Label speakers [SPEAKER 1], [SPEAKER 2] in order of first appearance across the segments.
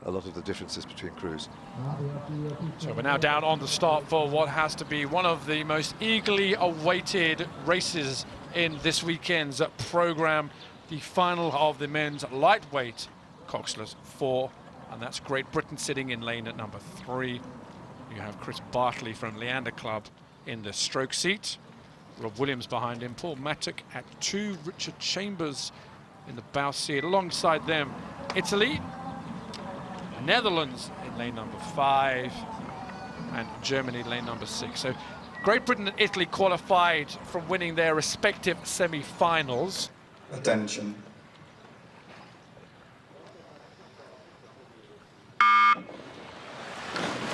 [SPEAKER 1] a lot of the differences between crews.
[SPEAKER 2] So we're now down on the start for what has to be one of the most eagerly awaited races in this weekend's program, the final of the men's lightweight coxless 4, and that's Great Britain sitting in lane at number 3. You have Chris Bartley from Leander Club in the stroke seat, Rob Williams behind him, Paul Mattock at 2, Richard Chambers in the bow seat. Alongside them, Italy, Netherlands in lane number 5, and Germany lane number 6. So Great Britain and Italy qualified from winning their respective semi-finals.
[SPEAKER 3] Attention.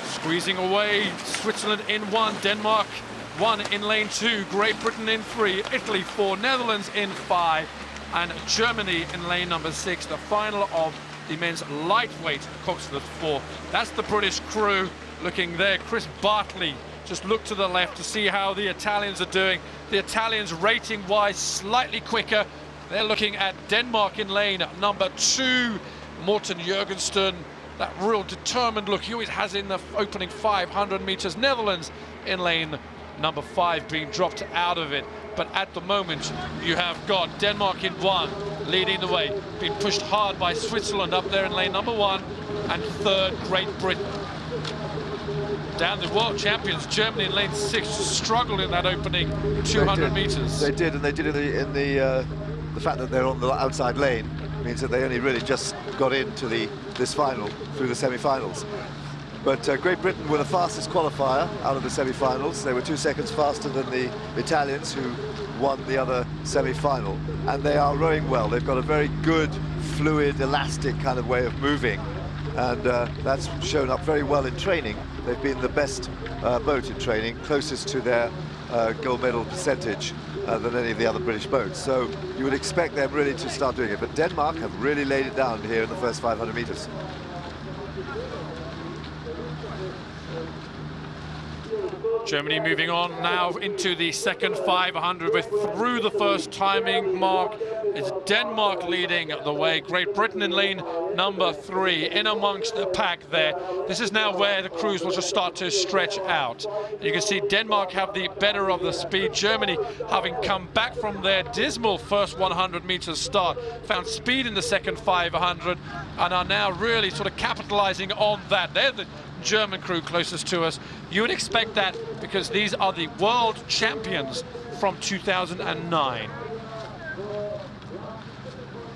[SPEAKER 2] Squeezing away, Switzerland in 1, Denmark 1 in lane 2, Great Britain in 3, Italy 4, Netherlands in 5, and Germany in lane number 6. The final of the men's lightweight coxless 4. That's the British crew looking there. Chris Bartley, just look to the left to see how the Italians are doing. The Italians rating-wise slightly quicker. They're looking at Denmark in lane number 2, Morten Jørgensen. That real determined look he always has in the opening 500 meters. Netherlands in lane number 5 being dropped out of it. But at the moment, you have got Denmark in 1, leading the way, being pushed hard by Switzerland up there in lane number 1, and 3rd, Great Britain. Down the world champions, Germany in lane 6, struggled in that opening 200 meters.
[SPEAKER 1] They did, and they did in the fact that they're on the outside lane means that they only really just got into this final through the semi-finals. But Great Britain were the fastest qualifier out of the semi-finals. They were 2 seconds faster than the Italians, who won the other semi-final. And they are rowing well. They've got a very good, fluid, elastic kind of way of moving. And that's shown up very well in training. They've been the best boat in training, closest to their gold medal percentage than any of the other British boats. So you would expect them really to start doing it. But Denmark have really laid it down here in the first 500 meters.
[SPEAKER 2] Germany moving on now into the second 500. We're through the first timing mark. It's Denmark leading the way. Great Britain in lane number 3, in amongst the pack there. This is now where the crews will just start to stretch out. You can see Denmark have the better of the speed. Germany, having come back from their dismal first 100 meters start, found speed in the second 500 and are now really sort of capitalizing on that. They're the German crew closest to us. You would expect that because these are the world champions from 2009.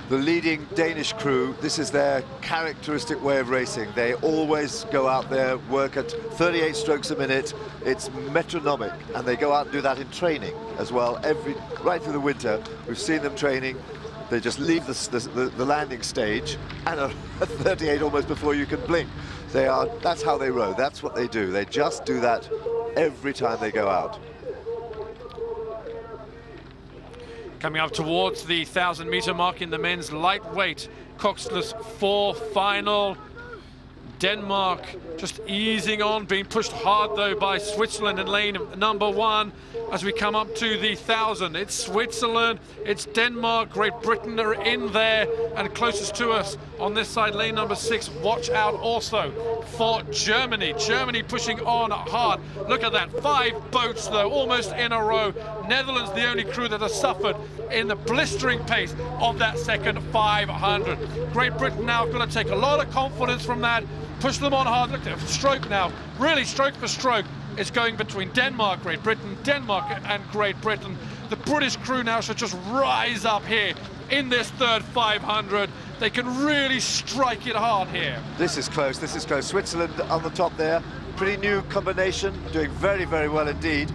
[SPEAKER 1] The leading Danish crew, this is their characteristic way of racing. They always go out there, work at 38 strokes a minute. It's metronomic, and they go out and do that in training as well, right through the winter. We've seen them training. They just leave the landing stage and are at 38 almost before you can blink. That's how they row, that's what they do. They just do that every time they go out.
[SPEAKER 2] Coming up towards the 1,000-meter mark in the men's lightweight coxless 4 final. Denmark just easing on, being pushed hard though by Switzerland in lane number 1. As we come up to the 1,000, it's Switzerland, it's Denmark, Great Britain are in there, and closest to us on this side, lane number 6. Watch out also for Germany. Germany pushing on hard. Look at that, 5 boats though, almost in a row. Netherlands, the only crew that has suffered in the blistering pace of that second 500. Great Britain now going to take a lot of confidence from that. Push them on hard. Look at the stroke now, really stroke for stroke. It's going between Denmark, Great Britain, Denmark and Great Britain. The British crew now should just rise up here in this third 500. They can really strike it hard here.
[SPEAKER 1] This is close, this is close. Switzerland on the top there, pretty new combination, doing very, very well indeed.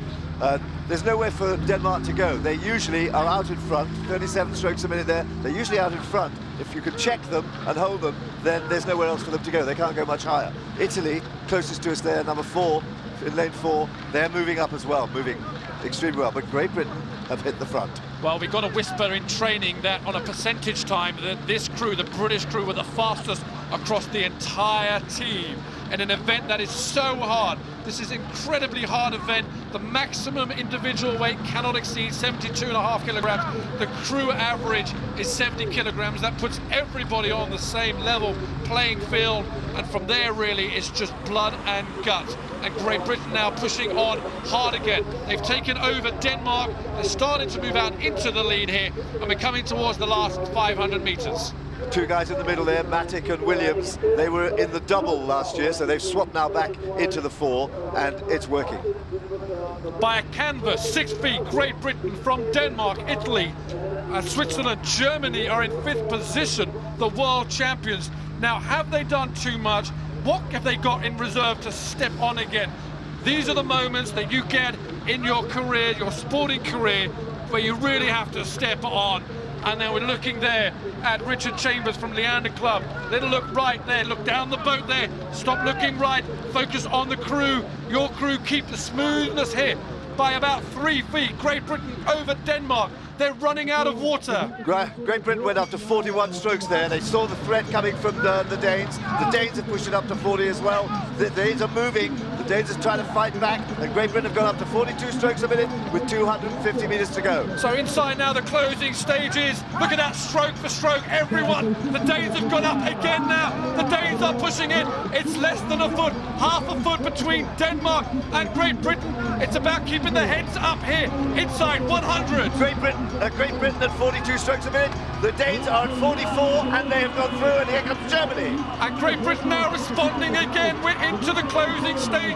[SPEAKER 1] There's nowhere for Denmark to go. They usually are out in front, 37 strokes a minute there. They're usually out in front. If you can check them and hold them, then there's nowhere else for them to go. They can't go much higher. Italy, closest to us there, number 4, in lane 4, they're moving up as well, moving extremely well. But Great Britain have hit the front.
[SPEAKER 2] Well, we got a whisper in training that on a percentage time that this crew, the British crew, were the fastest across the entire team in an event that is so hard This is an incredibly hard event. The maximum individual weight cannot exceed 72.5 kilograms. The crew average is 70 kilograms. That puts everybody on the same level playing field, and from there really it's just blood and guts. And Great Britain now pushing on hard again. They've taken over Denmark. They're starting to move out into the lead here, and we're coming towards the last 500 meters.
[SPEAKER 1] Two guys in the middle there, Mattick and Williams. They were in the double last year, so they've swapped now back into the 4, and it's working.
[SPEAKER 2] By a canvas, 6 feet, Great Britain from Denmark, Italy, Switzerland, Germany are in 5th position, the world champions. Now, have they done too much? What have they got in reserve to step on again? These are the moments that you get in your career, your sporting career, where you really have to step on. And now we're looking there at Richard Chambers from Leander Club. Little look right there, look down the boat there. Stop looking right, focus on the crew. Your crew keep the smoothness here by about 3 feet. Great Britain over Denmark. They're running out of water.
[SPEAKER 1] Great Britain went up to 41 strokes there. They saw the threat coming from the Danes. The Danes have pushed it up to 40 as well. The Danes are moving. The Danes are trying to fight back, and Great Britain have gone up to 42 strokes a minute with 250 meters to go.
[SPEAKER 2] So inside now the closing stages. Look at that, stroke for stroke, everyone. The Danes have gone up again now. The Danes are pushing it. It's less than a foot, half a foot between Denmark and Great Britain. It's about keeping the heads up here. Inside 100.
[SPEAKER 1] Great Britain at 42 strokes a minute. The Danes are at 44, and they have gone through, and here comes Germany.
[SPEAKER 2] And Great Britain now responding again. We're into the closing stages.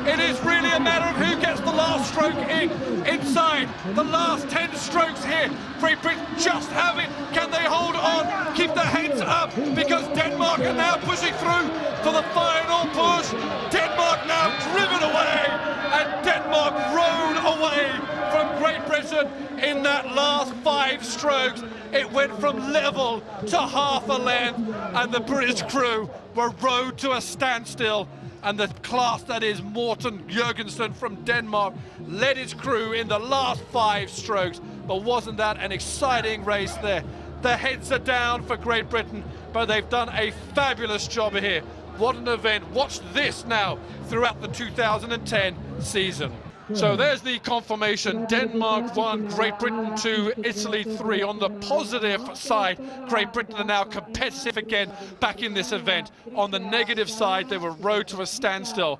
[SPEAKER 2] It is really a matter of who gets the last stroke in. Inside the last 10 strokes here. Great Britain just have it. Can they hold on? Keep their heads up, because Denmark are now pushing through for the final push. Denmark now driven away, and Denmark rowed away from Great Britain in that last 5 strokes. It went from level to half a length, and the British crew were rowed to a standstill. And the class that is Morten Jørgensen from Denmark led his crew in the last 5 strokes. But wasn't that an exciting race there? The heads are down for Great Britain, but they've done a fabulous job here. What an event. Watch this now throughout the 2010 season. So there's the confirmation. Denmark 1, Great Britain 2, Italy 3. On the positive side, Great Britain are now competitive again back in this event. On the negative side, they were rowed to a standstill.